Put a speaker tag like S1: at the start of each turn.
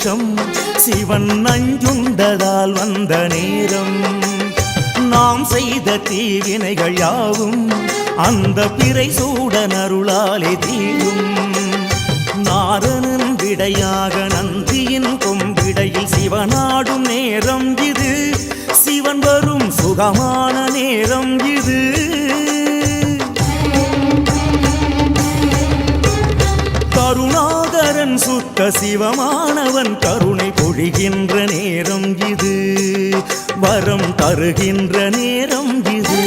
S1: தோஷம் சிவன் நஞ்சுண்டதால் வந்த நேரம் நாம் செய்த தீவினைகள் யாவும் அந்த பிறை சூடன் அருளாலே தீரும் நாரணன் விடையாக நந்தியின் கொம்பிடையில் சிவனாடும் நேரம் இது சிவன் வரும் சுகமான நேரம் இது கருணாகரன் சுத்த சிவமானவன் கருணை பொழிகின்ற நேரம் இது வரம் தருகின்ற நேரம் இது